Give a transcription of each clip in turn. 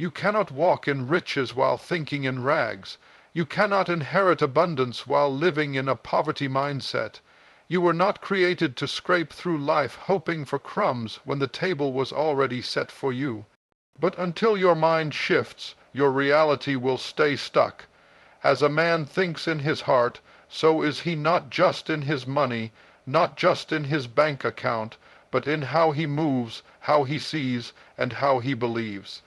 You cannot walk in riches while thinking in rags. You cannot inherit abundance while living in a poverty mindset. You were not created to scrape through life hoping for crumbs when the table was already set for you. But until your mind shifts, your reality will stay stuck. As a man thinks in his heart, so is he, not just in his money, not just in his bank account, but in how he moves, how he sees, and how he believes.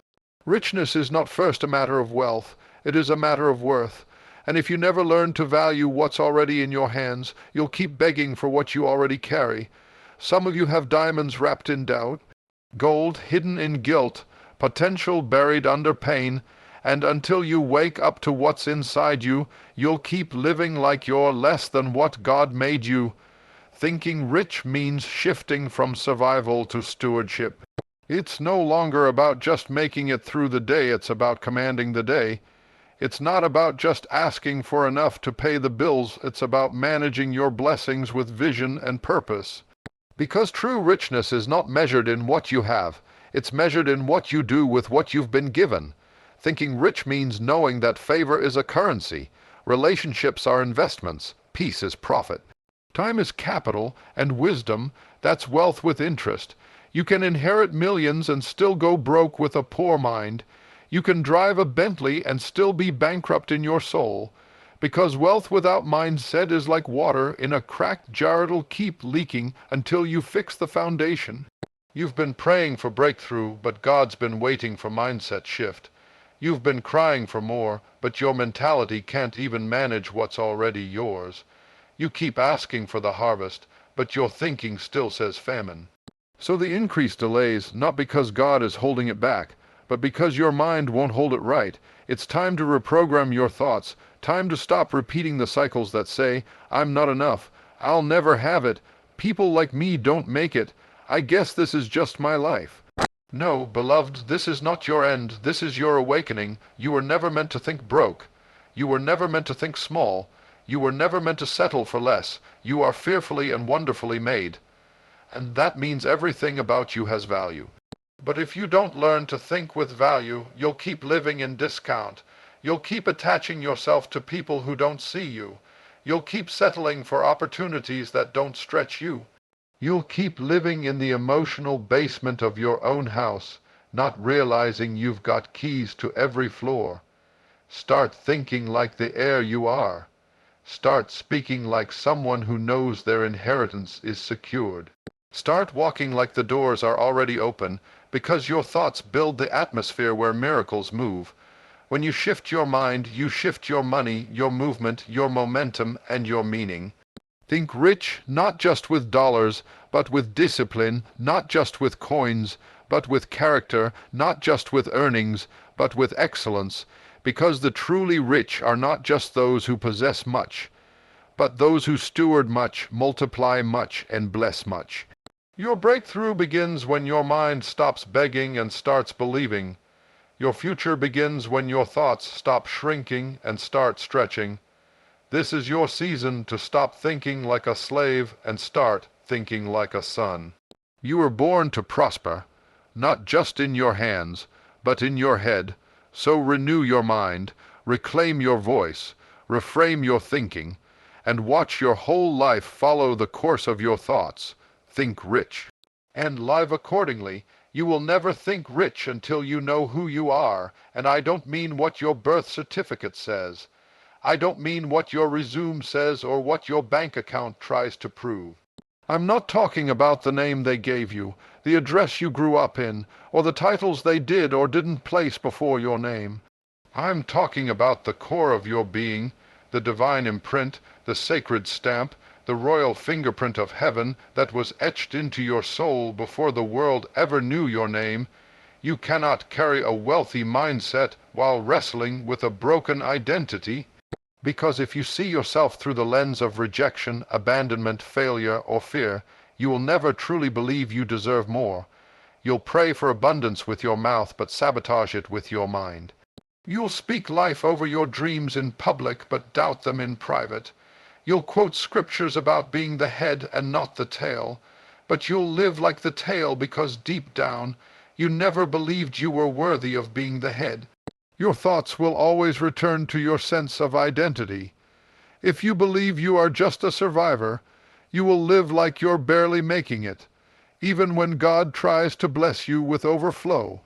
Richness is not first a matter of wealth, it is a matter of worth. And if you never learn to value what's already in your hands, you'll keep begging for what you already carry. Some of you have diamonds wrapped in doubt, gold hidden in guilt, potential buried under pain, and until you wake up to what's inside you, you'll keep living like you're less than what God made you. Thinking rich means shifting from survival to stewardship. It's no longer about just making it through the day, it's about commanding the day. It's not about just asking for enough to pay the bills, it's about managing your blessings with vision and purpose. Because true richness is not measured in what you have, it's measured in what you do with what you've been given. Thinking rich means knowing that favor is a currency, relationships are investments, peace is profit. Time is capital, and wisdom, that's wealth with interest. You can inherit millions and still go broke with a poor mind. You can drive a Bentley and still be bankrupt in your soul. Because wealth without mindset is like water in a cracked jar, it'll keep leaking until you fix the foundation. You've been praying for breakthrough, but God's been waiting for mindset shift. You've been crying for more, but your mentality can't even manage what's already yours. You keep asking for the harvest, but your thinking still says famine. So the increase delays, not because God is holding it back, but because your mind won't hold it right. It's time to reprogram your thoughts, time to stop repeating the cycles that say, I'm not enough, I'll never have it, people like me don't make it, I guess this is just my life. No, beloved, this is not your end, this is your awakening. You were never meant to think broke. You were never meant to think small. You were never meant to settle for less. You are fearfully and wonderfully made. And that means everything about you has value. But if you don't learn to think with value, you'll keep living in discount. You'll keep attaching yourself to people who don't see you. You'll keep settling for opportunities that don't stretch you. You'll keep living in the emotional basement of your own house, not realizing you've got keys to every floor. Start thinking like the heir you are. Start speaking like someone who knows their inheritance is secured. Start walking like the doors are already open, because your thoughts build the atmosphere where miracles move. When you shift your mind, you shift your money, your movement, your momentum, and your meaning. Think rich, not just with dollars, but with discipline, not just with coins, but with character, not just with earnings, but with excellence, because the truly rich are not just those who possess much, but those who steward much, multiply much, and bless much. Your breakthrough begins when your mind stops begging and starts believing. Your future begins when your thoughts stop shrinking and start stretching. This is your season to stop thinking like a slave and start thinking like a son. You were born to prosper, not just in your hands, but in your head. So renew your mind, reclaim your voice, reframe your thinking, and watch your whole life follow the course of your thoughts. Think rich. And live accordingly. You will never think rich until you know who you are, and I don't mean what your birth certificate says. I don't mean what your resume says or what your bank account tries to prove. I'm not talking about the name they gave you, the address you grew up in, or the titles they did or didn't place before your name. I'm talking about the core of your being, the divine imprint, the sacred stamp, the royal fingerprint of heaven that was etched into your soul before the world ever knew your name. You cannot carry a wealthy mindset while wrestling with a broken identity. Because if you see yourself through the lens of rejection, abandonment, failure, or fear, you will never truly believe you deserve more. You'll pray for abundance with your mouth, but sabotage it with your mind. You'll speak life over your dreams in public, but doubt them in private. You'll quote scriptures about being the head and not the tail, but you'll live like the tail because deep down, You never believed you were worthy of being the head. Your thoughts will always return to your sense of identity. If you believe you are just a survivor, you will live like you're barely making it, even when God tries to bless you with overflow.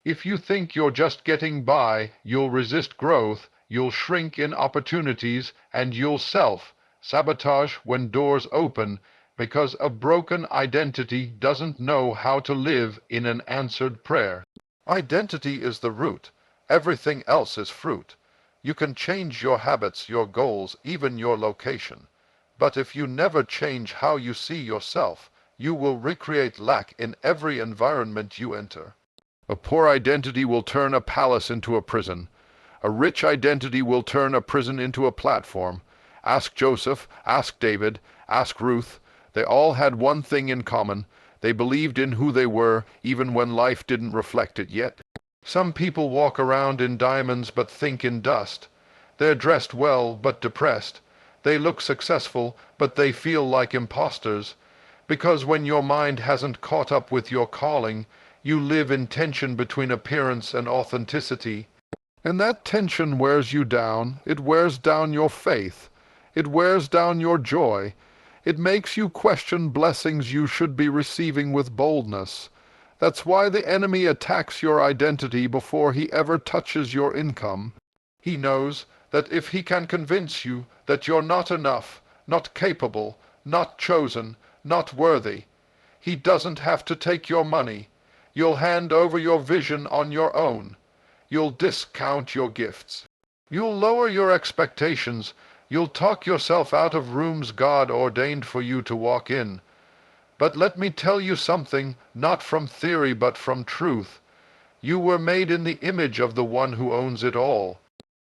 If you think you're just getting by, you'll resist growth, you'll shrink in opportunities, and you'll self-sabotage when doors open, because a broken identity doesn't know how to live in an answered prayer. Identity is the root. Everything else is fruit. You can change your habits, your goals, even your location. But if you never change how you see yourself, you will recreate lack in every environment you enter. A poor identity will turn a palace into a prison. A rich identity will turn a prison into a platform. Ask Joseph, ask David, ask Ruth. They all had one thing in common. They believed in who they were, even when life didn't reflect it yet. Some people walk around in diamonds but think in dust. They're dressed well but depressed. They look successful but they feel like imposters. Because when your mind hasn't caught up with your calling, you live in tension between appearance and authenticity. And that tension wears you down. It wears down your faith. It wears down your joy. It makes you question blessings you should be receiving with boldness. That's why the enemy attacks your identity before he ever touches your income. He knows that if he can convince you that you're not enough, not capable, not chosen, not worthy, he doesn't have to take your money. You'll hand over your vision on your own. You'll discount your gifts. You'll lower your expectations. You'll talk yourself out of rooms God ordained for you to walk in. But let me tell you something, not from theory but from truth. You were made in the image of the one who owns it all.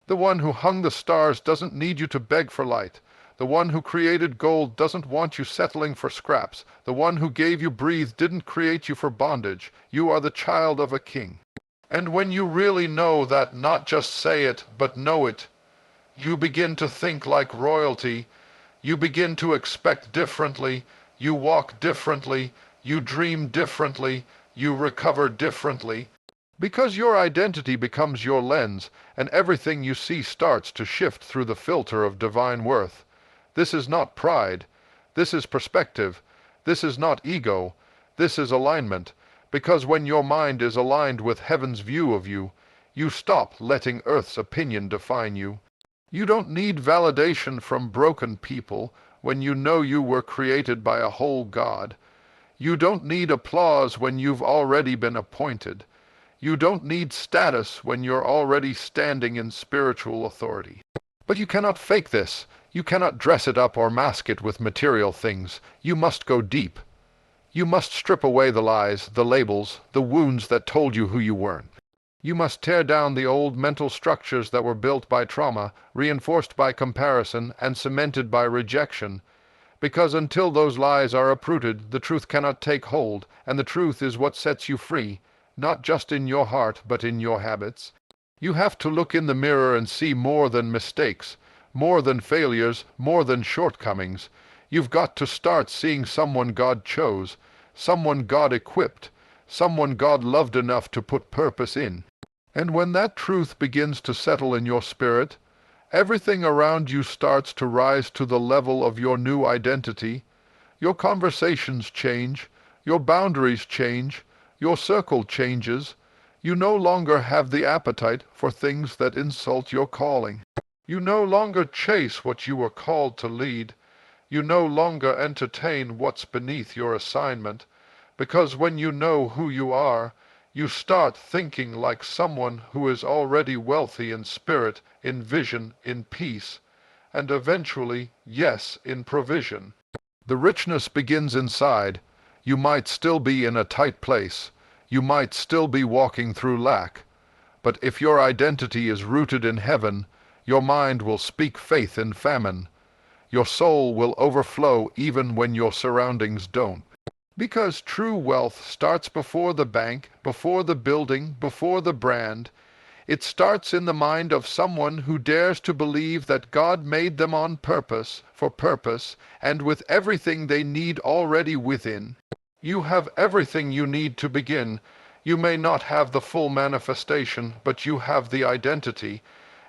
The one who hung the stars doesn't need you to beg for light. The one who created gold doesn't want you settling for scraps. The one who gave you breathe didn't create you for bondage. You are the child of a king. And when you really know that, not just say it, but know it, you begin to think like royalty. You begin to expect differently. You walk differently, you dream differently, you recover differently. Because your identity becomes your lens, and everything you see starts to shift through the filter of divine worth. This is not pride. This is perspective. This is not ego. This is alignment. Because when your mind is aligned with heaven's view of you, you stop letting earth's opinion define you. You don't need validation from broken people when you know you were created by a whole God. You don't need applause when you've already been appointed. You don't need status when you're already standing in spiritual authority. But you cannot fake this. You cannot dress it up or mask it with material things. You must go deep. You must strip away the lies, the labels, the wounds that told you who you weren't. You must tear down the old mental structures that were built by trauma, reinforced by comparison, and cemented by rejection. Because until those lies are uprooted, the truth cannot take hold, and the truth is what sets you free, not just in your heart, but in your habits. You have to look in the mirror and see more than mistakes, more than failures, more than shortcomings. You've got to start seeing someone God chose, someone God equipped, someone God loved enough to put purpose in. And when that truth begins to settle in your spirit, everything around you starts to rise to the level of your new identity. Your conversations change, your boundaries change, your circle changes. You no longer have the appetite for things that insult your calling. You no longer chase what you were called to lead. You no longer entertain what's beneath your assignment, because when you know who you are, you start thinking like someone who is already wealthy in spirit, in vision, in peace, and eventually, yes, in provision. The richness begins inside. You might still be in a tight place. You might still be walking through lack. But if your identity is rooted in heaven, your mind will speak faith in famine. Your soul will overflow even when your surroundings don't. Because true wealth starts before the bank, before the building, before the brand. It starts in the mind of someone who dares to believe that God made them on purpose, for purpose, and with everything they need already within. You have everything you need to begin. You may not have the full manifestation, but you have the identity.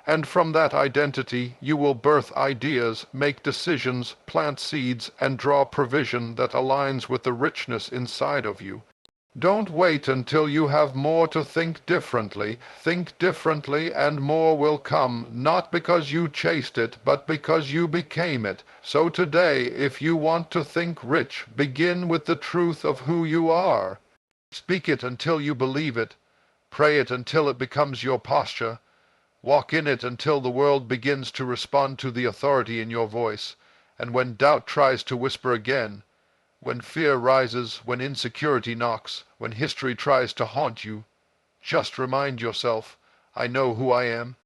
And from that identity you will birth ideas, make decisions, plant seeds, and draw provision that aligns with the richness inside of you. Don't wait until you have more to think differently. Think differently and more will come, not because you chased it, but because you became it. So today, if you want to think rich, begin with the truth of who you are. Speak it until you believe it. Pray it until it becomes your posture. Walk in it until the world begins to respond to the authority in your voice. And when doubt tries to whisper again, when fear rises, when insecurity knocks, when history tries to haunt you, just remind yourself, I know who I am.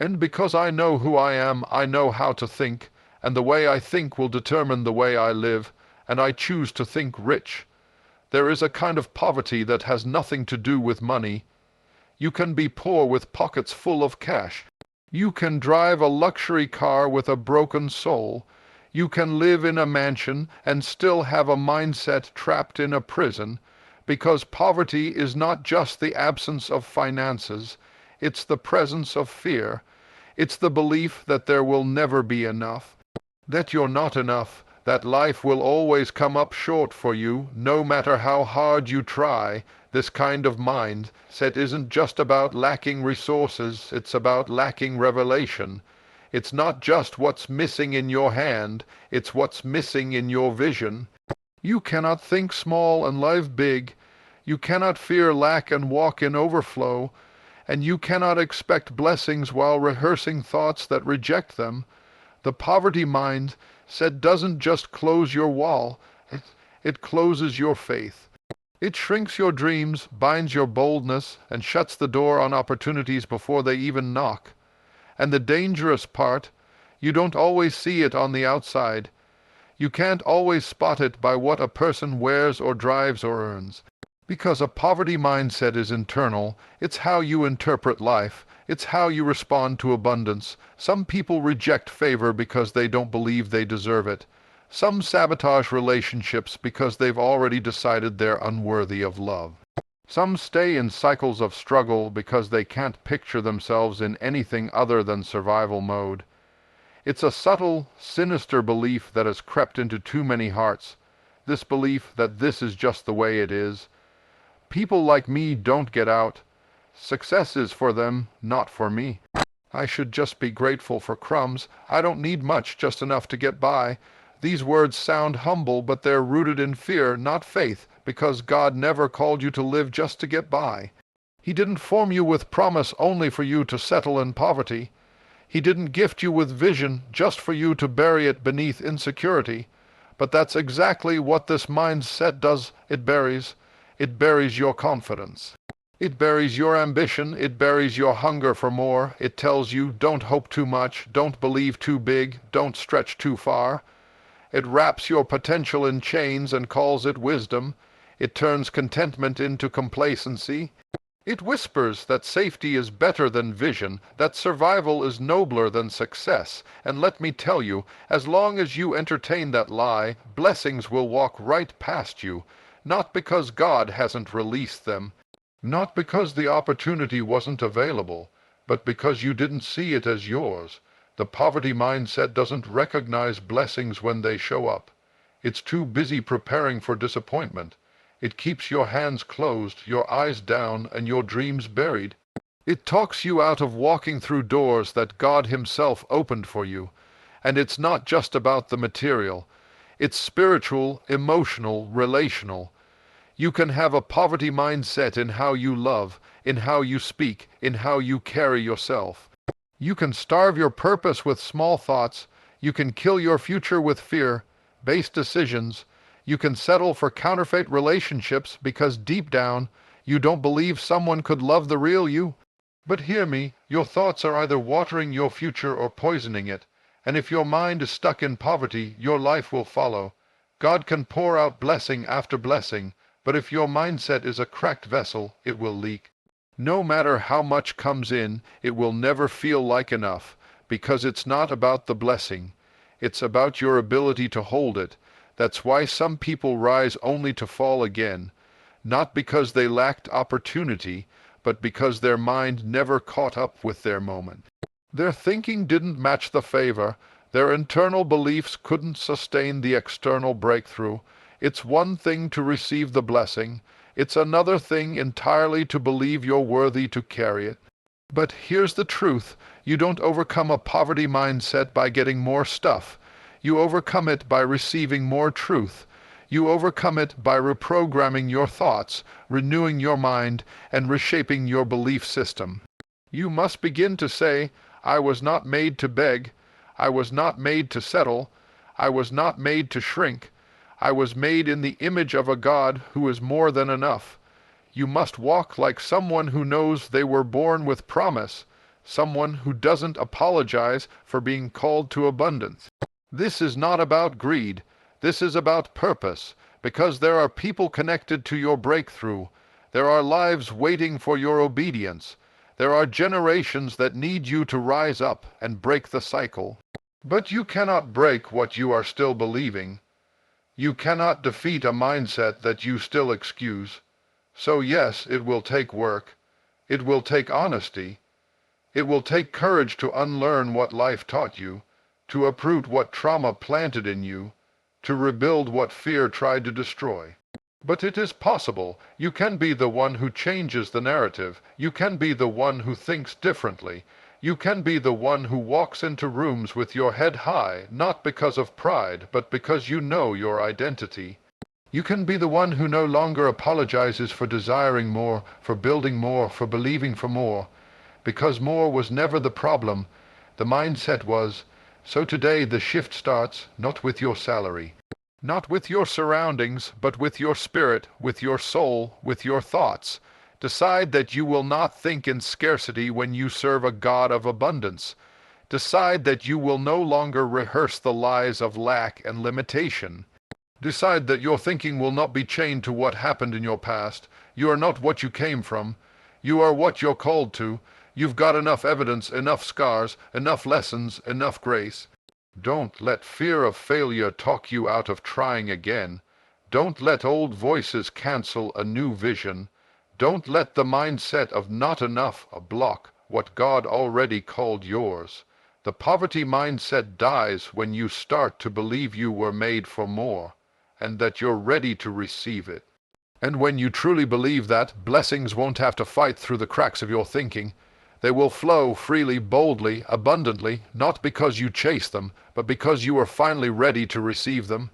And because I know who I am, I know how to think, and the way I think will determine the way I live, and I choose to think rich. There is a kind of poverty that has nothing to do with money. You can be poor with pockets full of cash. You can drive a luxury car with a broken soul. You can live in a mansion and still have a mindset trapped in a prison, because poverty is not just the absence of finances, it's the presence of fear. It's the belief that there will never be enough, that you're not enough, that life will always come up short for you, no matter how hard you try. This kind of mindset isn't just about lacking resources, it's about lacking revelation. It's not just what's missing in your hand, it's what's missing in your vision. You cannot think small and live big. You cannot fear lack and walk in overflow. And you cannot expect blessings while rehearsing thoughts that reject them. The poverty mindset doesn't just close your wall, it closes your faith. It shrinks your dreams, binds your boldness, and shuts the door on opportunities before they even knock. And the dangerous part, you don't always see it on the outside. You can't always spot it by what a person wears or drives or earns. Because a poverty mindset is internal, it's how you interpret life, it's how you respond to abundance. Some people reject favor because they don't believe they deserve it. Some sabotage relationships because they've already decided they're unworthy of love. Some stay in cycles of struggle because they can't picture themselves in anything other than survival mode. It's a subtle, sinister belief that has crept into too many hearts. This belief that this is just the way it is. People like me don't get out. Success is for them, not for me. I should just be grateful for crumbs. I don't need much, just enough to get by. These words sound humble, but they're rooted in fear, not faith, because God never called you to live just to get by. He didn't form you with promise only for you to settle in poverty. He didn't gift you with vision just for you to bury it beneath insecurity. But that's exactly what this mindset does. It buries your confidence. It buries your ambition, it buries your hunger for more. It tells you, don't hope too much, don't believe too big, don't stretch too far. It wraps your potential in chains and calls it wisdom. It turns contentment into complacency. It whispers that safety is better than vision, that survival is nobler than success. And let me tell you, as long as you entertain that lie, blessings will walk right past you. Not because God hasn't released them, not because the opportunity wasn't available, but because you didn't see it as yours. The poverty mindset doesn't recognize blessings when they show up. It's too busy preparing for disappointment. It keeps your hands closed, your eyes down, and your dreams buried. It talks you out of walking through doors that God Himself opened for you. And it's not just about the material. It's spiritual, emotional, relational. You can have a poverty mindset in how you love, in how you speak, in how you carry yourself. You can starve your purpose with small thoughts. You can kill your future with fear-based decisions. You can settle for counterfeit relationships because deep down you don't believe someone could love the real you. But hear me, your thoughts are either watering your future or poisoning it. And if your mind is stuck in poverty, your life will follow. God can pour out blessing after blessing, but if your mindset is a cracked vessel, it will leak. No matter how much comes in, it will never feel like enough, because it's not about the blessing. It's about your ability to hold it. That's why some people rise only to fall again. not because they lacked opportunity, but because their mind never caught up with their moment. Their thinking didn't match the favor, their internal beliefs couldn't sustain the external breakthrough. It's one thing to receive the blessing, it's another thing entirely to believe you're worthy to carry it. But here's the truth, you don't overcome a poverty mindset by getting more stuff. You overcome it by receiving more truth. You overcome it by reprogramming your thoughts, renewing your mind, and reshaping your belief system. You must begin to say, I was not made to beg, I was not made to settle, I was not made to shrink, I was made in the image of a God who is more than enough. You must walk like someone who knows they were born with promise, someone who doesn't apologize for being called to abundance. This is not about greed, this is about purpose, because there are people connected to your breakthrough. There are lives waiting for your obedience. There are generations that need you to rise up and break the cycle. But you cannot break what you are still believing. You cannot defeat a mindset that you still excuse. So yes, it will take work. It will take honesty. It will take courage to unlearn what life taught you, to uproot what trauma planted in you, to rebuild what fear tried to destroy. But it is possible. You can be the one who changes the narrative. You can be the one who thinks differently. You can be the one who walks into rooms with your head high, not because of pride, but because you know your identity. You can be the one who no longer apologizes for desiring more, for building more, for believing for more. Because more was never the problem. The mindset was. So today the shift starts, not with your salary, not with your surroundings, but with your spirit, with your soul, with your thoughts. Decide that you will not think in scarcity when you serve a God of abundance. Decide that you will no longer rehearse the lies of lack and limitation. Decide that your thinking will not be chained to what happened in your past. You are not what you came from. You are what you're called to. You've got enough evidence, enough scars, enough lessons, enough grace. Don't let fear of failure talk you out of trying again. Don't let old voices cancel a new vision. Don't let the mindset of not enough block what God already called yours. The poverty mindset dies when you start to believe you were made for more, and that you're ready to receive it. And when you truly believe that, blessings won't have to fight through the cracks of your thinking. They will flow freely, boldly, abundantly, not because you chase them, but because you are finally ready to receive them.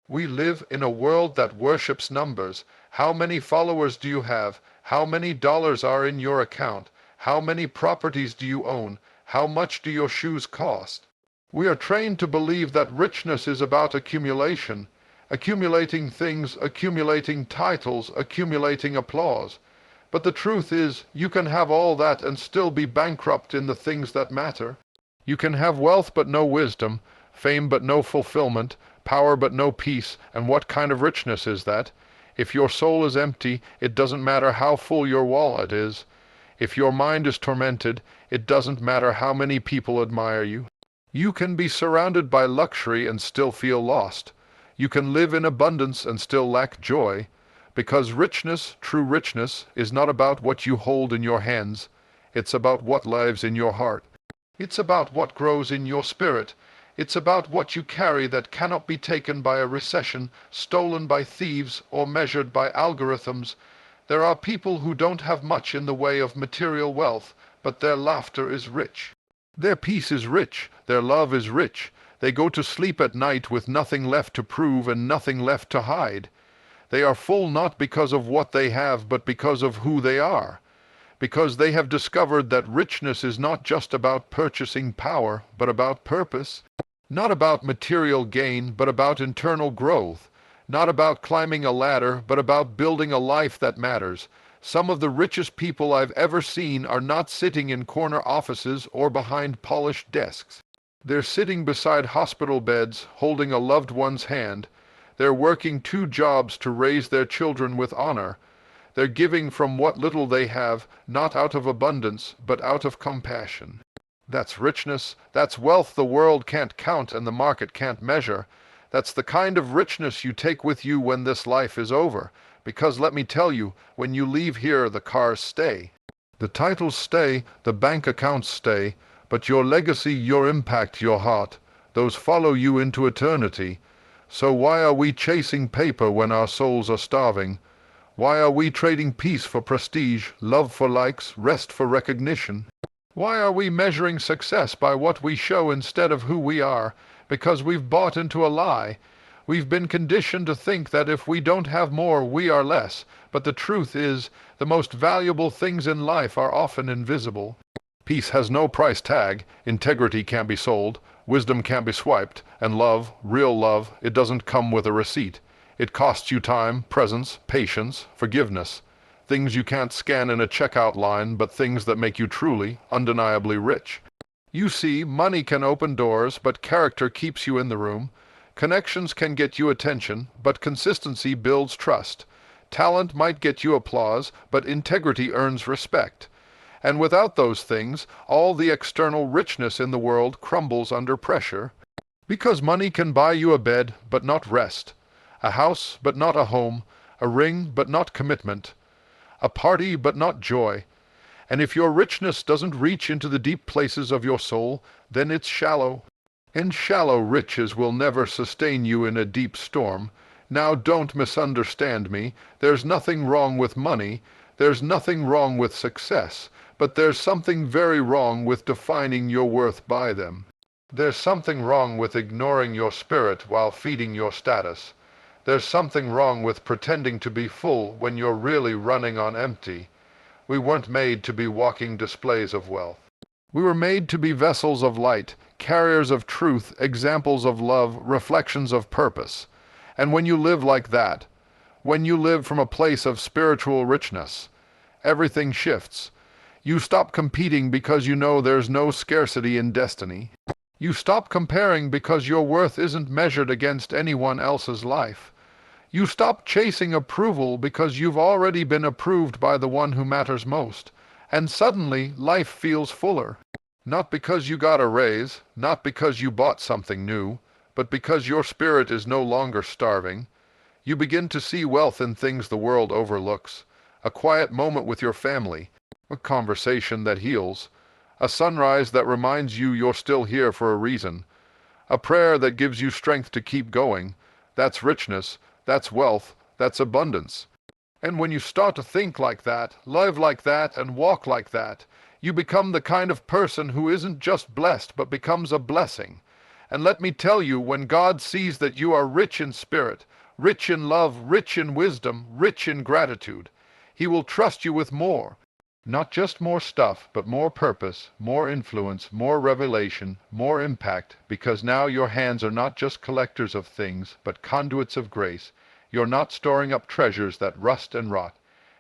We live in a world that worships numbers. How many followers do you have? How many dollars are in your account? How many properties do you own? How much do your shoes cost? We are trained to believe that richness is about accumulation. Accumulating things, accumulating titles, accumulating applause. But the truth is, you can have all that and still be bankrupt in the things that matter. You can have wealth but no wisdom, fame but no fulfillment, power but no peace, and what kind of richness is that? If your soul is empty, it doesn't matter how full your wallet is. If your mind is tormented, it doesn't matter how many people admire you. You can be surrounded by luxury and still feel lost. You can live in abundance and still lack joy. Because richness, true richness, is not about what you hold in your hands. It's about what lives in your heart. It's about what grows in your spirit. It's about what you carry that cannot be taken by a recession, stolen by thieves, or measured by algorithms. There are people who don't have much in the way of material wealth, but their laughter is rich. Their peace is rich. Their love is rich. They go to sleep at night with nothing left to prove and nothing left to hide. They are full not because of what they have, but because of who they are. Because they have discovered that richness is not just about purchasing power, but about purpose. Not about material gain, but about internal growth. Not about climbing a ladder, but about building a life that matters. Some of the richest people I've ever seen are not sitting in corner offices or behind polished desks. They're sitting beside hospital beds, holding a loved one's hand. They're working 2 jobs to raise their children with honor. They're giving from what little they have, not out of abundance, but out of compassion. That's richness. That's wealth the world can't count and the market can't measure. That's the kind of richness you take with you when this life is over. Because let me tell you, when you leave here, the cars stay. The titles stay, the bank accounts stay, but your legacy, your impact, your heart, those follow you into eternity. So why are we chasing paper when our souls are starving? Why are we trading peace for prestige, love for likes, rest for recognition? Why are we measuring success by what we show instead of who we are? Because we've bought into a lie. We've been conditioned to think that if we don't have more, we are less. But the truth is, the most valuable things in life are often invisible. Peace has no price tag, integrity can't be sold, wisdom can't be swiped, and love, real love, it doesn't come with a receipt. It costs you time, presence, patience, forgiveness. Things you can't scan in a checkout line, but things that make you truly, undeniably rich. You see, money can open doors, but character keeps you in the room. Connections can get you attention, but consistency builds trust. Talent might get you applause, but integrity earns respect. And without those things, all the external richness in the world crumbles under pressure. Because money can buy you a bed, but not rest. A house, but not a home. A ring, but not commitment. A party, but not joy. And if your richness doesn't reach into the deep places of your soul, then it's shallow. And shallow riches will never sustain you in a deep storm. Now don't misunderstand me. There's nothing wrong with money. There's nothing wrong with success. But there's something very wrong with defining your worth by them. There's something wrong with ignoring your spirit while feeding your status. There's something wrong with pretending to be full when you're really running on empty. We weren't made to be walking displays of wealth. We were made to be vessels of light, carriers of truth, examples of love, reflections of purpose. And when you live like that, when you live from a place of spiritual richness, everything shifts. You stop competing because you know there's no scarcity in destiny. You stop comparing because your worth isn't measured against anyone else's life. You stop chasing approval because you've already been approved by the one who matters most. And suddenly, life feels fuller. Not because you got a raise, not because you bought something new, but because your spirit is no longer starving. You begin to see wealth in things the world overlooks. A quiet moment with your family, a conversation that heals, a sunrise that reminds you you're still here for a reason, a prayer that gives you strength to keep going. That's richness, that's wealth, that's abundance. And when you start to think like that, live like that, and walk like that, you become the kind of person who isn't just blessed but becomes a blessing. And let me tell you, when God sees that you are rich in spirit, rich in love, rich in wisdom, rich in gratitude, He will trust you with more. Not just more stuff, but more purpose, more influence, more revelation, more impact, because now your hands are not just collectors of things, but conduits of grace. You're not storing up treasures that rust and rot.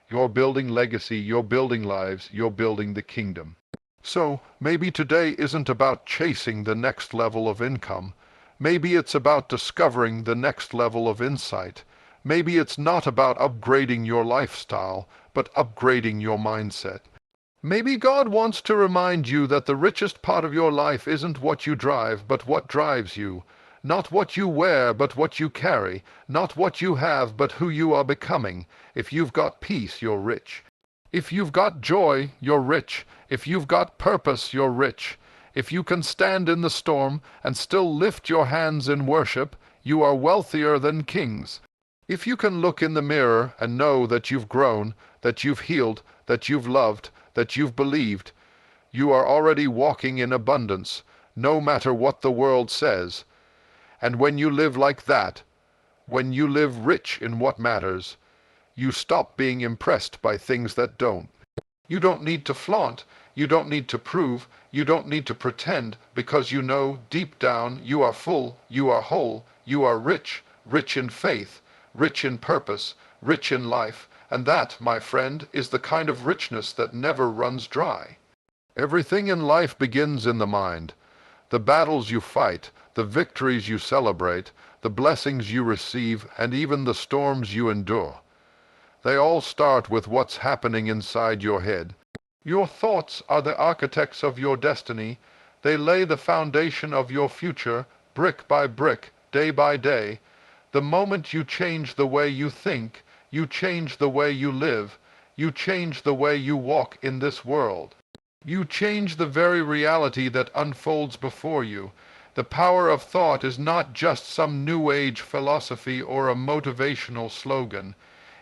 You're building legacy, you're building lives, you're building the kingdom. So, maybe today isn't about chasing the next level of income. Maybe it's about discovering the next level of insight. Maybe it's not about upgrading your lifestyle, but upgrading your mindset. Maybe God wants to remind you that the richest part of your life isn't what you drive, but what drives you. Not what you wear, but what you carry. Not what you have, but who you are becoming. If you've got peace, you're rich. If you've got joy, you're rich. If you've got purpose, you're rich. If you can stand in the storm and still lift your hands in worship, you are wealthier than kings. If you can look in the mirror and know that you've grown, that you've healed, that you've loved, that you've believed, you are already walking in abundance, no matter what the world says. And when you live like that, when you live rich in what matters, you stop being impressed by things that don't. You don't need to flaunt, you don't need to prove, you don't need to pretend, because you know deep down you are full, you are whole, you are rich, rich in faith, rich in purpose, rich in life, and that, my friend, is the kind of richness that never runs dry. Everything in life begins in the mind. The battles you fight, the victories you celebrate, the blessings you receive, and even the storms you endure. They all start with what's happening inside your head. Your thoughts are the architects of your destiny. They lay the foundation of your future, brick by brick, day by day. The moment you change the way you think, you change the way you live, you change the way you walk in this world. You change the very reality that unfolds before you. The power of thought is not just some New Age philosophy or a motivational slogan.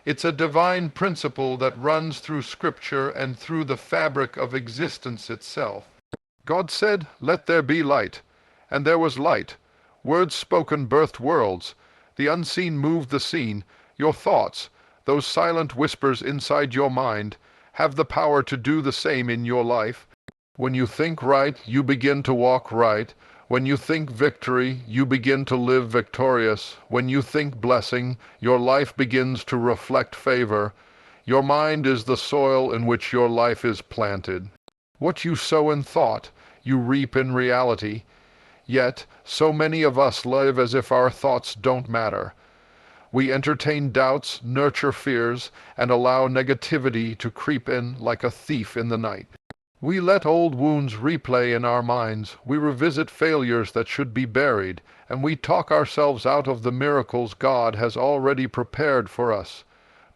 It's a divine principle that runs through Scripture and through the fabric of existence itself. God said, "Let there be light," and there was light. Words spoken birthed worlds. The unseen moved the seen. Your thoughts, those silent whispers inside your mind, have the power to do the same in your life. When you think right, you begin to walk right. When you think victory, you begin to live victorious. When you think blessing, your life begins to reflect favor. Your mind is the soil in which your life is planted. What you sow in thought, you reap in reality. Yet, so many of us live as if our thoughts don't matter. We entertain doubts, nurture fears, and allow negativity to creep in like a thief in the night. We let old wounds replay in our minds, we revisit failures that should be buried, and we talk ourselves out of the miracles God has already prepared for us.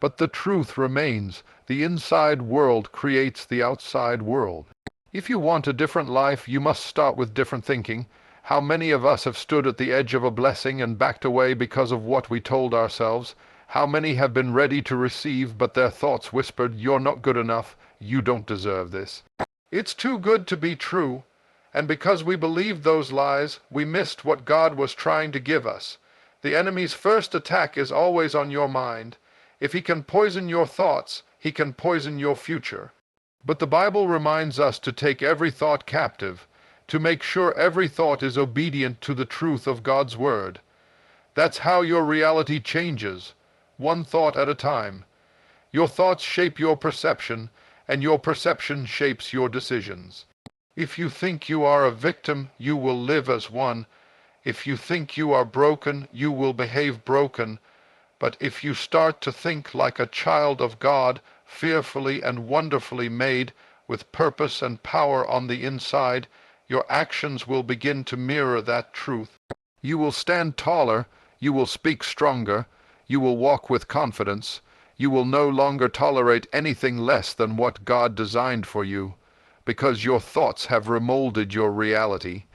But the truth remains, the inside world creates the outside world. If you want a different life, you must start with different thinking. How many of us have stood at the edge of a blessing and backed away because of what we told ourselves? How many have been ready to receive, but their thoughts whispered, "You're not good enough, you don't deserve this. It's too good to be true." And because we believed those lies, we missed what God was trying to give us. The enemy's first attack is always on your mind. If he can poison your thoughts, he can poison your future. But the Bible reminds us to take every thought captive, to make sure every thought is obedient to the truth of God's Word. That's how your reality changes, one thought at a time. Your thoughts shape your perception, and your perception shapes your decisions. If you think you are a victim, you will live as one. If you think you are broken, you will behave broken. But if you start to think like a child of God, fearfully and wonderfully made, with purpose and power on the inside, your actions will begin to mirror that truth. You will stand taller, you will speak stronger, you will walk with confidence. You will no longer tolerate anything less than what God designed for you, because your thoughts have remolded your reality.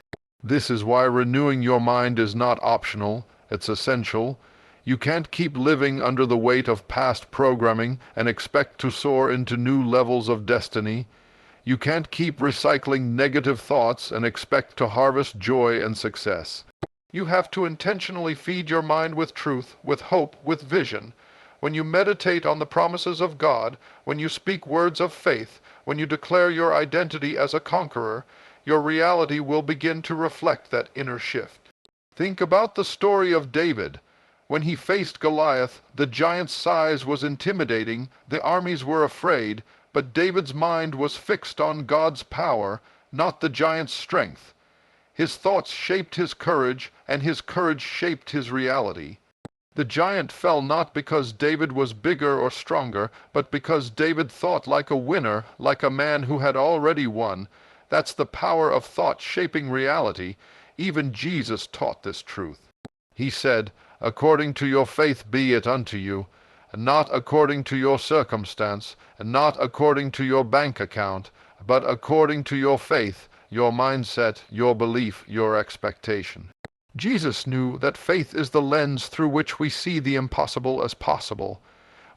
This is why renewing your mind is not optional, it's essential. You can't keep living under the weight of past programming and expect to soar into new levels of destiny. You can't keep recycling negative thoughts and expect to harvest joy and success. You have to intentionally feed your mind with truth, with hope, with vision. When you meditate on the promises of God, when you speak words of faith, when you declare your identity as a conqueror, your reality will begin to reflect that inner shift. Think about the story of David. When he faced Goliath, the giant's size was intimidating, the armies were afraid, but David's mind was fixed on God's power, not the giant's strength. His thoughts shaped his courage, and his courage shaped his reality. The giant fell not because David was bigger or stronger, but because David thought like a winner, like a man who had already won. That's the power of thought shaping reality. Even Jesus taught this truth. He said, "According to your faith be it unto you, and not according to your circumstance, and not according to your bank account, but according to your faith, your mindset, your belief, your expectation." Jesus knew that faith is the lens through which we see the impossible as possible.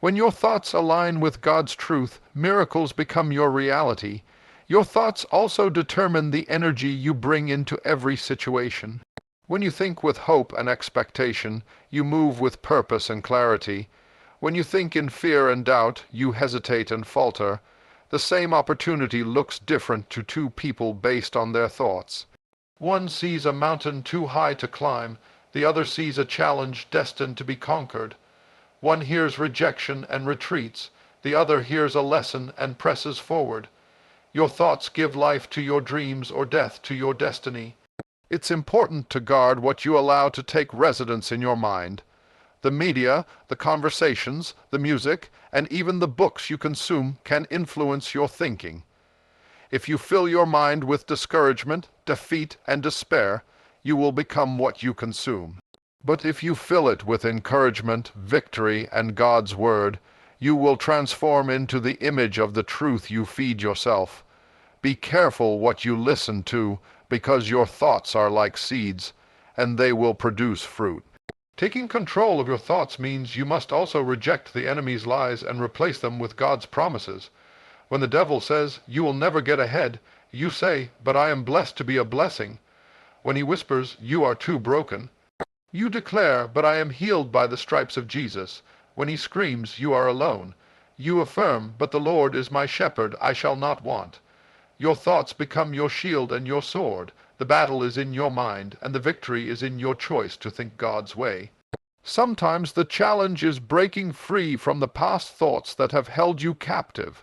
When your thoughts align with God's truth, miracles become your reality. Your thoughts also determine the energy you bring into every situation. When you think with hope and expectation, you move with purpose and clarity. When you think in fear and doubt, you hesitate and falter. The same opportunity looks different to two people based on their thoughts. One sees a mountain too high to climb, the other sees a challenge destined to be conquered. One hears rejection and retreats, the other hears a lesson and presses forward. Your thoughts give life to your dreams or death to your destiny. It's important to guard what you allow to take residence in your mind. The media, the conversations, the music, and even the books you consume can influence your thinking. If you fill your mind with discouragement, defeat, and despair, you will become what you consume. But if you fill it with encouragement, victory, and God's Word, you will transform into the image of the truth you feed yourself. Be careful what you listen to, because your thoughts are like seeds, and they will produce fruit. Taking control of your thoughts means you must also reject the enemy's lies and replace them with God's promises. When the devil says, "You will never get ahead," you say, "But I am blessed to be a blessing." When he whispers, "You are too broken," you declare, "But I am healed by the stripes of Jesus." When he screams, "You are alone," you affirm, "But the Lord is my shepherd, I shall not want." Your thoughts become your shield and your sword. The battle is in your mind, and the victory is in your choice to think God's way. Sometimes the challenge is breaking free from the past thoughts that have held you captive.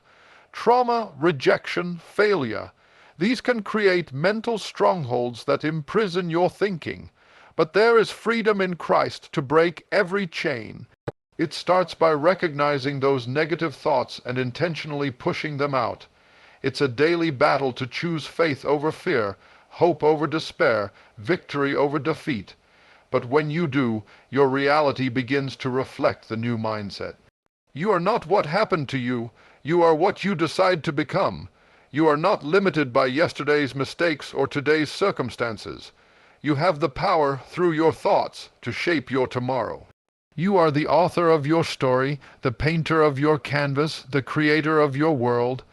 Trauma, rejection, failure. These can create mental strongholds that imprison your thinking. But there is freedom in Christ to break every chain. It starts by recognizing those negative thoughts and intentionally pushing them out. It's a daily battle to choose faith over fear, hope over despair, victory over defeat. But when you do, your reality begins to reflect the new mindset. You are not what happened to you. You are what you decide to become. You are not limited by yesterday's mistakes or today's circumstances. You have the power, through your thoughts, to shape your tomorrow. You are the author of your story, the painter of your canvas, the creator of your world.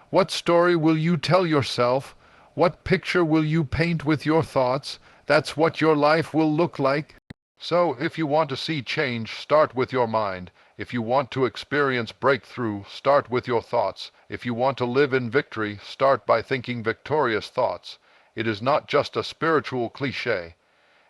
What story will you tell yourself? What picture will you paint with your thoughts? That's what your life will look like. So, if you want to see change, start with your mind. If you want to experience breakthrough, start with your thoughts. If you want to live in victory, start by thinking victorious thoughts. It is not just a spiritual cliché.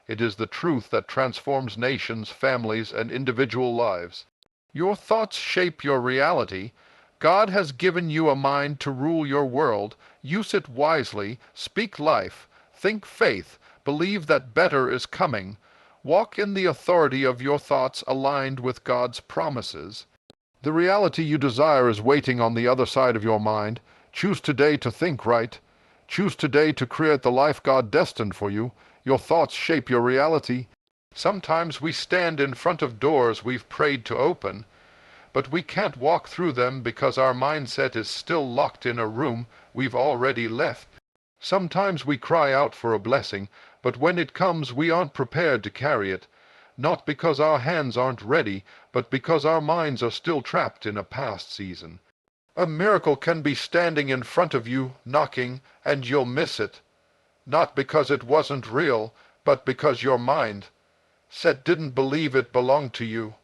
It is the truth that transforms nations, families, and individual lives. Your thoughts shape your reality. God has given you a mind to rule your world. Use it wisely. Speak life. Think faith. Believe that better is coming. Walk in the authority of your thoughts aligned with God's promises. The reality you desire is waiting on the other side of your mind. Choose today to think right. Choose today to create the life God destined for you. Your thoughts shape your reality. Sometimes we stand in front of doors we've prayed to open, but we can't walk through them because our mindset is still locked in a room we've already left. Sometimes we cry out for a blessing, but when it comes we aren't prepared to carry it, not because our hands aren't ready, but because our minds are still trapped in a past season. A miracle can be standing in front of you, knocking, and you'll miss it. Not because it wasn't real, but because your mind set didn't believe it belonged to you.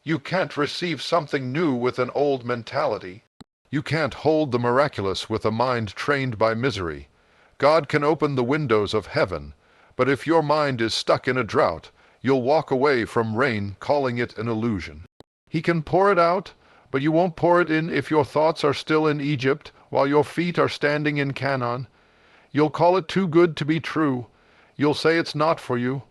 You can't receive something new with an old mentality. You can't hold the miraculous with a mind trained by misery. God can open the windows of heaven, but if your mind is stuck in a drought, you'll walk away from rain calling it an illusion. He can pour it out, but you won't pour it in if your thoughts are still in Egypt while your feet are standing in Canaan. You'll call it too good to be true. You'll say it's not for you.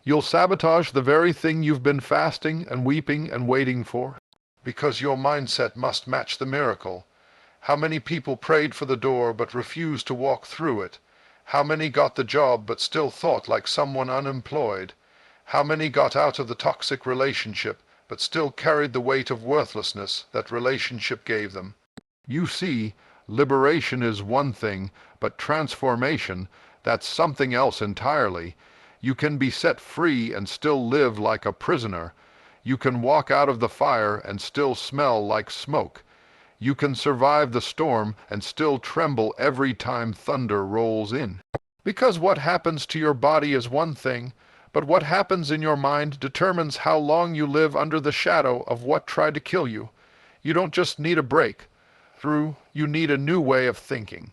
You'll sabotage the very thing you've been fasting and weeping and waiting for, because your mindset must match the miracle. How many people prayed for the door but refused to walk through it? How many got the job but still thought like someone unemployed? How many got out of the toxic relationship but still carried the weight of worthlessness that relationship gave them? You see, liberation is one thing, but transformation, that's something else entirely. You can be set free and still live like a prisoner. You can walk out of the fire and still smell like smoke. You can survive the storm and still tremble every time thunder rolls in. Because what happens to your body is one thing, but what happens in your mind determines how long you live under the shadow of what tried to kill you. You don't just need a break. You need a new way of thinking.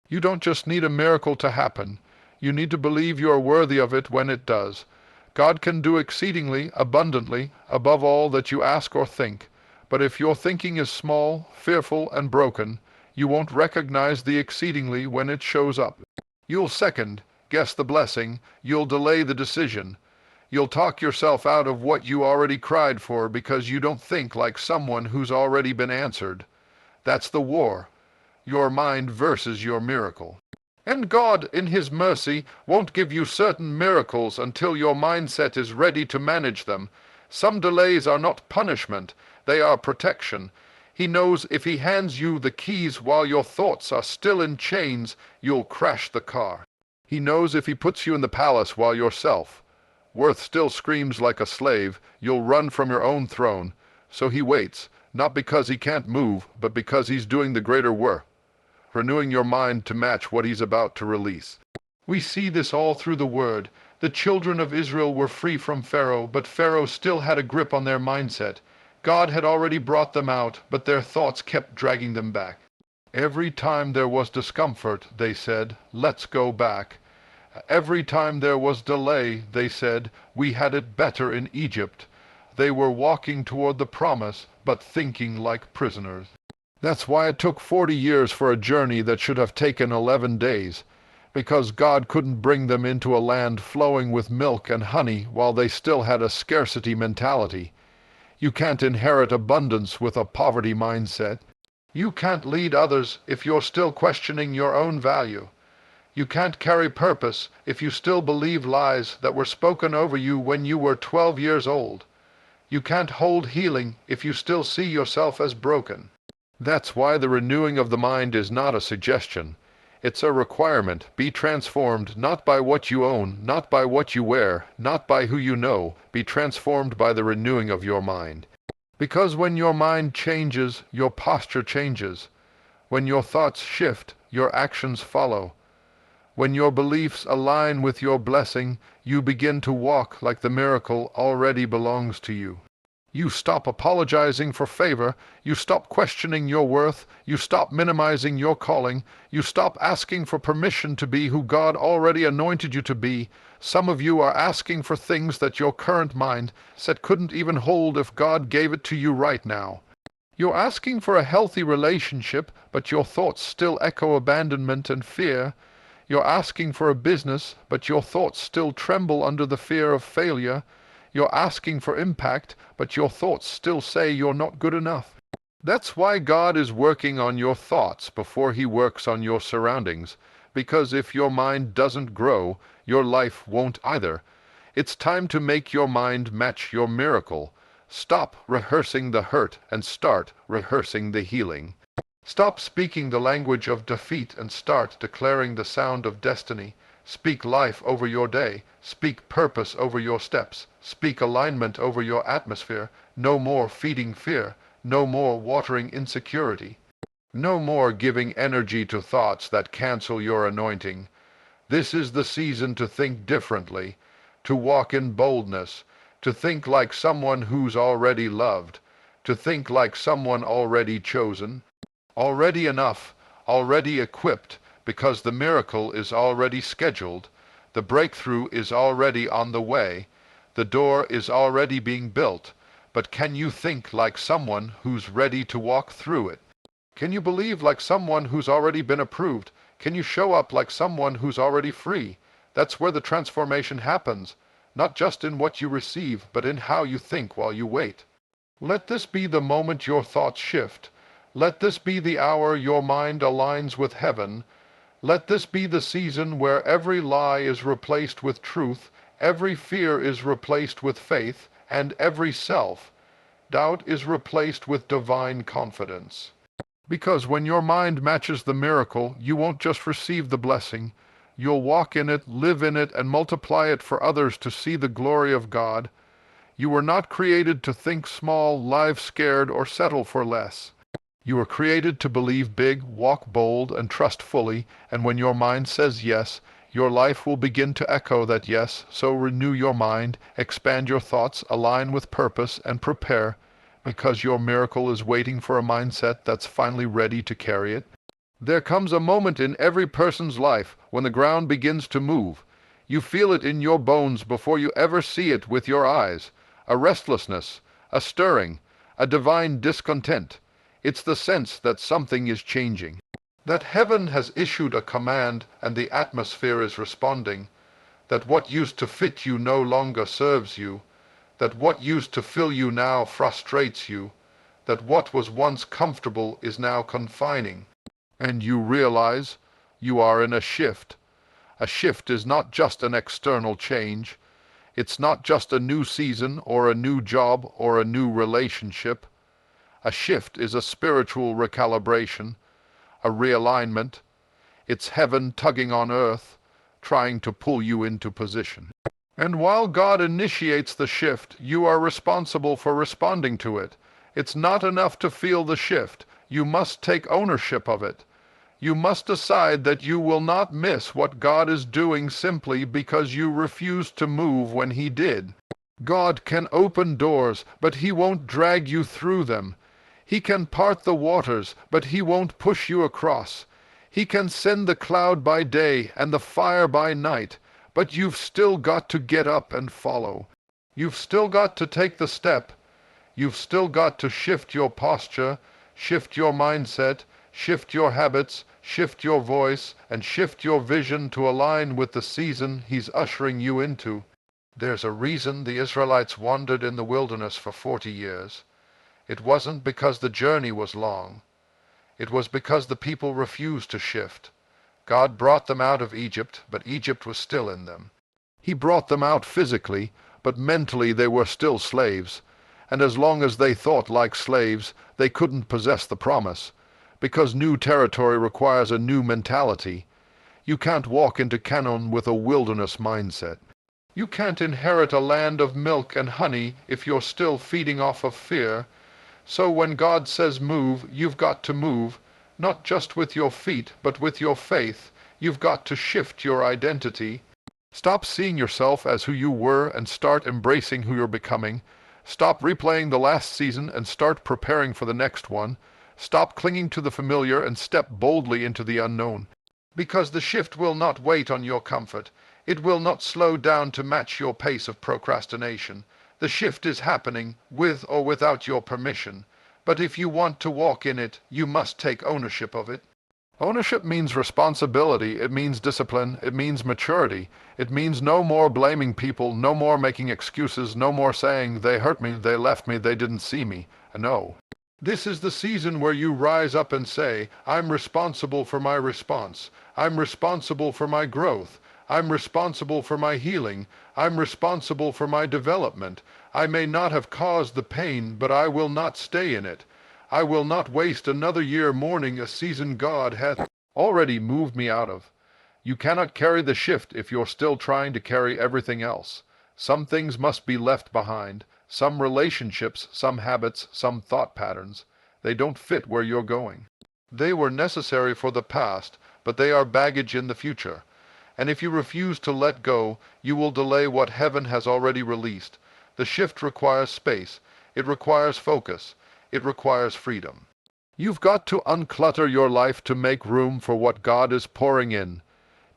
You don't just need a miracle to happen. You need to believe you are worthy of it when it does. God can do exceedingly, abundantly, above all that you ask or think. But if your thinking is small, fearful, and broken, you won't recognize the exceedingly when it shows up. You'll second guess the blessing. You'll delay the decision. You'll talk yourself out of what you already cried for because you don't think like someone who's already been answered. That's the war. Your mind versus your miracle. And God, in His mercy, won't give you certain miracles until your mindset is ready to manage them. Some delays are not punishment, they are protection. He knows if He hands you the keys while your thoughts are still in chains, you'll crash the car. He knows if He puts you in the palace while yourself, worth still screams like a slave, you'll run from your own throne. So He waits, not because He can't move, but because He's doing the greater work, renewing your mind to match what He's about to release. We see this all through the Word. The children of Israel were free from Pharaoh, but Pharaoh still had a grip on their mindset. God had already brought them out, but their thoughts kept dragging them back. Every time there was discomfort, they said, "Let's go back." Every time there was delay, they said, "We had it better in Egypt." They were walking toward the promise, but thinking like prisoners. That's why it took 40 years for a journey that should have taken 11 days, because God couldn't bring them into a land flowing with milk and honey while they still had a scarcity mentality. You can't inherit abundance with a poverty mindset. You can't lead others if you're still questioning your own value. You can't carry purpose if you still believe lies that were spoken over you when you were 12 years old. You can't hold healing if you still see yourself as broken. That's why the renewing of the mind is not a suggestion. It's a requirement. Be transformed not by what you own, not by what you wear, not by who you know. Be transformed by the renewing of your mind. Because when your mind changes, your posture changes. When your thoughts shift, your actions follow. When your beliefs align with your blessing, you begin to walk like the miracle already belongs to you. You stop apologizing for favor, you stop questioning your worth, you stop minimizing your calling, you stop asking for permission to be who God already anointed you to be. Some of you are asking for things that your current mindset couldn't even hold if God gave it to you right now. You're asking for a healthy relationship, but your thoughts still echo abandonment and fear. You're asking for a business, but your thoughts still tremble under the fear of failure. You're asking for impact, but your thoughts still say you're not good enough. That's why God is working on your thoughts before He works on your surroundings, because if your mind doesn't grow, your life won't either. It's time to make your mind match your miracle. Stop rehearsing the hurt and start rehearsing the healing. Stop speaking the language of defeat and start declaring the sound of destiny. Speak life over your day. Speak purpose over your steps. Speak alignment over your atmosphere. No more feeding fear. No more watering insecurity. No more giving energy to thoughts that cancel your anointing. This is the season to think differently, to walk in boldness, to think like someone who's already loved, to think like someone already chosen, already enough, already equipped, because the miracle is already scheduled, the breakthrough is already on the way, the door is already being built, but can you think like someone who's ready to walk through it? Can you believe like someone who's already been approved? Can you show up like someone who's already free? That's where the transformation happens, not just in what you receive, but in how you think while you wait. Let this be the moment your thoughts shift. Let this be the hour your mind aligns with heaven. Let this be the season where every lie is replaced with truth, every fear is replaced with faith, and every self-doubt is replaced with divine confidence. Because when your mind matches the miracle, you won't just receive the blessing. You'll walk in it, live in it, and multiply it for others to see the glory of God. You were not created to think small, live scared, or settle for less. You were created to believe big, walk bold, and trust fully, and when your mind says yes, your life will begin to echo that yes. So renew your mind, expand your thoughts, align with purpose, and prepare, because your miracle is waiting for a mindset that's finally ready to carry it. There comes a moment in every person's life when the ground begins to move. You feel it in your bones before you ever see it with your eyes. A restlessness, a stirring, a divine discontent. It's the sense that something is changing, that heaven has issued a command and the atmosphere is responding, that what used to fit you no longer serves you, that what used to fill you now frustrates you, that what was once comfortable is now confining. And you realize You are in a shift. A shift is not just an external change. It's not just a new season or a new job or a new relationship. A shift is a spiritual recalibration, a realignment. It's heaven tugging on earth, trying to pull you into position. And while God initiates the shift, you are responsible for responding to it. It's not enough to feel the shift. You must take ownership of it. You must decide that you will not miss what God is doing simply because you refused to move when He did. God can open doors, but He won't drag you through them. He can part the waters, but He won't push you across. He can send the cloud by day and the fire by night, but you've still got to get up and follow. You've still got to take the step. You've still got to shift your posture, shift your mindset, shift your habits, shift your voice, and shift your vision to align with the season He's ushering you into. There's a reason the Israelites wandered in the wilderness for 40 years. It wasn't because the journey was long. It was because the people refused to shift. God brought them out of Egypt, but Egypt was still in them. He brought them out physically, but mentally they were still slaves. And as long as they thought like slaves, they couldn't possess the promise. Because new territory requires a new mentality. You can't walk into Canaan with a wilderness mindset. You can't inherit a land of milk and honey if you're still feeding off of fear. So when God says move, you've got to move, not just with your feet, but with your faith. You've got to shift your identity. Stop seeing yourself as who you were and start embracing who you're becoming. Stop replaying the last season and start preparing for the next one. Stop clinging to the familiar and step boldly into the unknown. Because the shift will not wait on your comfort. It will not slow down to match your pace of procrastination. The shift is happening, with or without your permission. But if you want to walk in it, you must take ownership of it. Ownership means responsibility, it means discipline, it means maturity. It means no more blaming people, no more making excuses, no more saying, they hurt me, they left me, they didn't see me. No. This is the season where you rise up and say, I'm responsible for my response. I'm responsible for my growth. I'm responsible for my healing. I'm responsible for my development. I may not have caused the pain, but I will not stay in it. I will not waste another year mourning a season God hath already moved me out of. You cannot carry the shift if you're still trying to carry everything else. Some things must be left behind. Some relationships, some habits, some thought patterns. They don't fit where you're going. They were necessary for the past, but they are baggage in the future. And if you refuse to let go, you will delay what heaven has already released. The shift requires space. It requires focus. It requires freedom. You've got to unclutter your life to make room for what God is pouring in.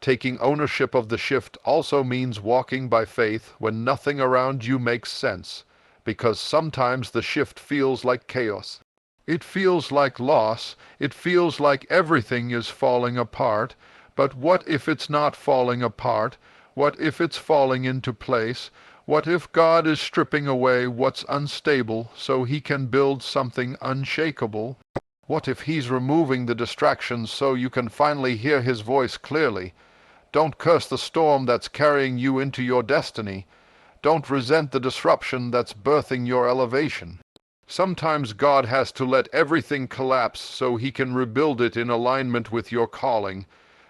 Taking ownership of the shift also means walking by faith when nothing around you makes sense. Because sometimes the shift feels like chaos. It feels like loss. It feels like everything is falling apart. But what if it's not falling apart? What if it's falling into place? What if God is stripping away what's unstable so He can build something unshakable? What if He's removing the distractions so you can finally hear His voice clearly? Don't curse the storm that's carrying you into your destiny. Don't resent the disruption that's birthing your elevation. Sometimes God has to let everything collapse so He can rebuild it in alignment with your calling.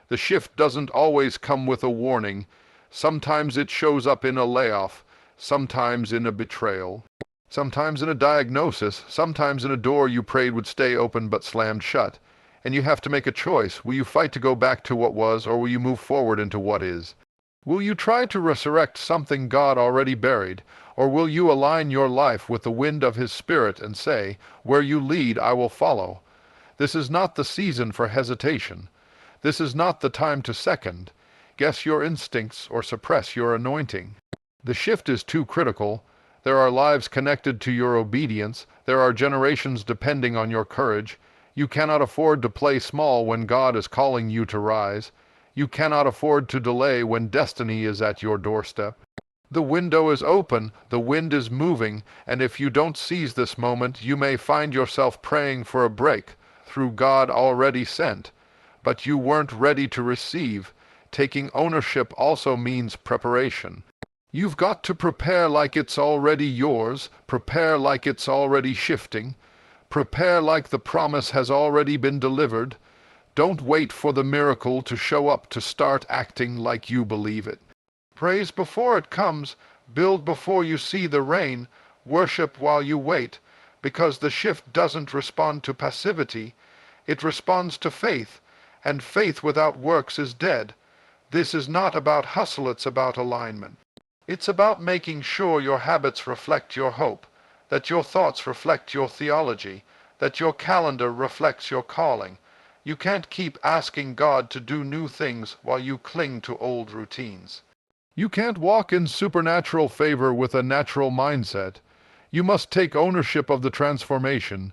The shift doesn't always come with a warning. Sometimes it shows up in a layoff, sometimes in a betrayal, sometimes in a diagnosis, sometimes in a door you prayed would stay open but slammed shut. And you have to make a choice. Will you fight to go back to what was, or will you move forward into what is? Will you try to resurrect something God already buried, or will you align your life with the wind of His Spirit and say, where you lead, I will follow? This is not the season for hesitation. This is not the time to second, guess your instincts or suppress your anointing. The shift is too critical. There are lives connected to your obedience. There are generations depending on your courage. You cannot afford to play small when God is calling you to rise. You cannot afford to delay when destiny is at your doorstep. The window is open, the wind is moving, and if you don't seize this moment, you may find yourself praying for a break through God already sent. but you weren't ready to receive. Taking ownership also means preparation. You've got to prepare like it's already yours, prepare like it's already shifting, prepare like the promise has already been delivered. Don't wait for the miracle to show up to start acting like you believe it. Praise before it comes, build before you see the rain, worship while you wait, because the shift doesn't respond to passivity, it responds to faith, and faith without works is dead. This is not about hustle, it's about alignment. It's about making sure your habits reflect your hope, that your thoughts reflect your theology, that your calendar reflects your calling. You can't keep asking God to do new things while you cling to old routines. You can't walk in supernatural favor with a natural mindset. You must take ownership of the transformation.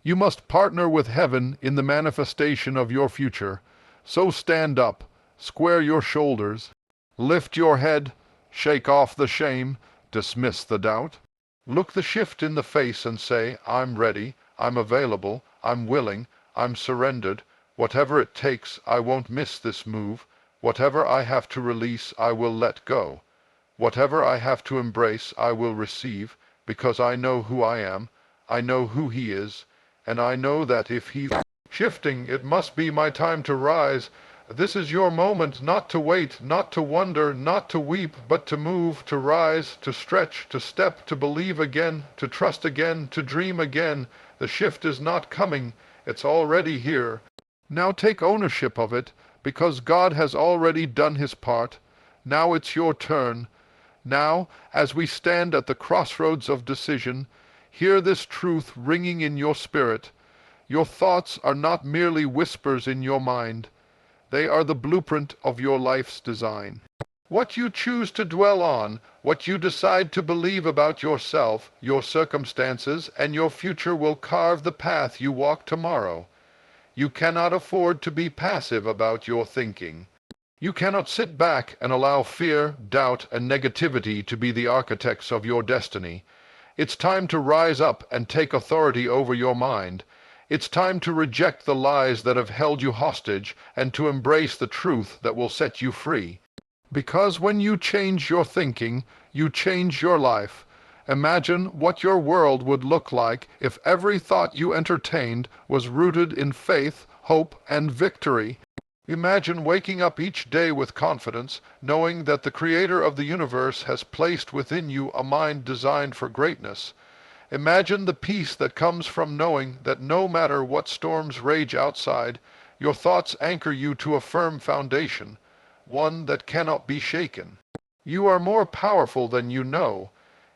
You must partner with heaven in the manifestation of your future. So stand up, square your shoulders, lift your head, shake off the shame, dismiss the doubt. Look the shift in the face and say, I'm ready, I'm available, I'm willing, I'm surrendered. Whatever it takes, I won't miss this move. Whatever I have to release, I will let go. Whatever I have to embrace, I will receive, because I know who I am, I know who He is, and I know that if He's shifting, it must be my time to rise. This is your moment, not to wait, not to wonder, not to weep, but to move, to rise, to stretch, to step, to believe again, to trust again, to dream again. The shift is not coming, it's already here. Now take ownership of it, because God has already done His part. Now it's your turn. Now, as we stand at the crossroads of decision, hear this truth ringing in your spirit. Your thoughts are not merely whispers in your mind. They are the blueprint of your life's design. What you choose to dwell on, what you decide to believe about yourself, your circumstances, and your future will carve the path you walk tomorrow. You cannot afford to be passive about your thinking. You cannot sit back and allow fear, doubt, and negativity to be the architects of your destiny. It's time to rise up and take authority over your mind. It's time to reject the lies that have held you hostage and to embrace the truth that will set you free. Because when you change your thinking, you change your life. Imagine what your world would look like if every thought you entertained was rooted in faith, hope, and victory. Imagine waking up each day with confidence, knowing that the Creator of the universe has placed within you a mind designed for greatness. Imagine the peace that comes from knowing that no matter what storms rage outside, your thoughts anchor you to a firm foundation, one that cannot be shaken. You are more powerful than you know.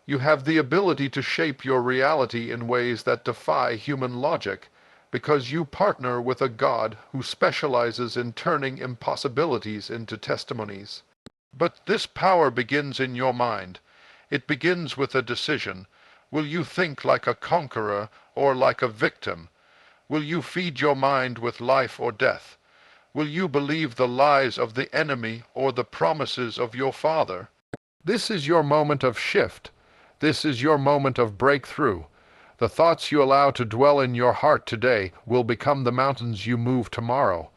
You have the ability to shape your reality in ways that defy human logic, because you partner with a God who specializes in turning impossibilities into testimonies. But this power begins in your mind. It begins with a decision. Will you think like a conqueror or like a victim? Will you feed your mind with life or death? Will you believe the lies of the enemy or the promises of your Father? This is your moment of shift. This is your moment of breakthrough. The thoughts you allow to dwell in your heart today will become the mountains you move tomorrow.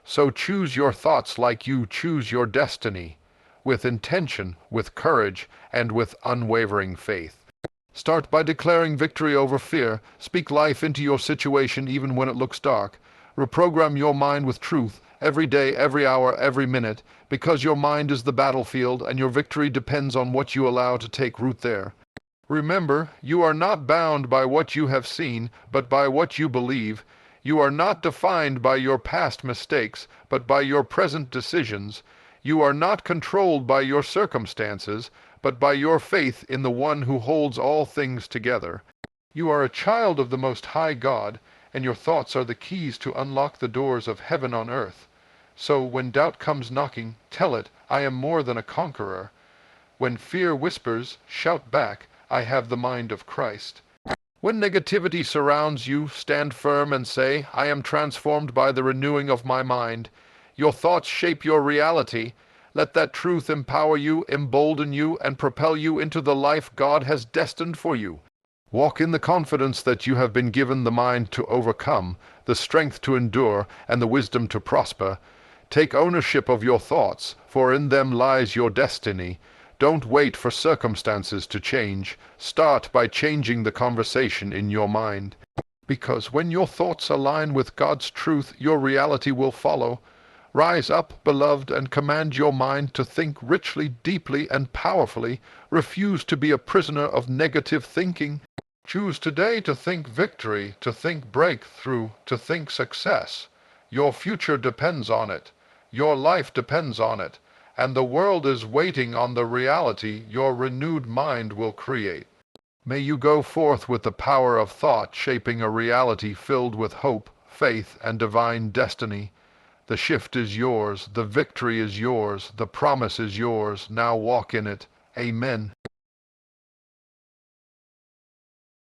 So choose your thoughts like you choose your destiny, with intention, with courage, and with unwavering faith. Start by declaring victory over fear. Speak life into your situation even when it looks dark. Reprogram your mind with truth every day, every hour, every minute, because your mind is the battlefield and your victory depends on what you allow to take root there. Remember, you are not bound by what you have seen, but by what you believe. You are not defined by your past mistakes, but by your present decisions. You are not controlled by your circumstances, but by your faith in the one who holds all things together. You are a child of the Most High God, and your thoughts are the keys to unlock the doors of heaven on earth. So when doubt comes knocking, tell it, I am more than a conqueror. When fear whispers, shout back, I have the mind of Christ. When negativity surrounds you, stand firm and say, I am transformed by the renewing of my mind. Your thoughts shape your reality. Let that truth empower you, embolden you, and propel you into the life God has destined for you. Walk in the confidence that you have been given the mind to overcome, the strength to endure, and the wisdom to prosper. Take ownership of your thoughts, for in them lies your destiny. Don't wait for circumstances to change. Start by changing the conversation in your mind. Because when your thoughts align with God's truth, your reality will follow. Rise up, beloved, and command your mind to think richly, deeply, and powerfully. Refuse to be a prisoner of negative thinking. Choose today to think victory, to think breakthrough, to think success. Your future depends on it. Your life depends on it. And the world is waiting on the reality your renewed mind will create. May you go forth with the power of thought, shaping a reality filled with hope, faith, and divine destiny. The shift is yours, the victory is yours, the promise is yours. Now walk in it. Amen.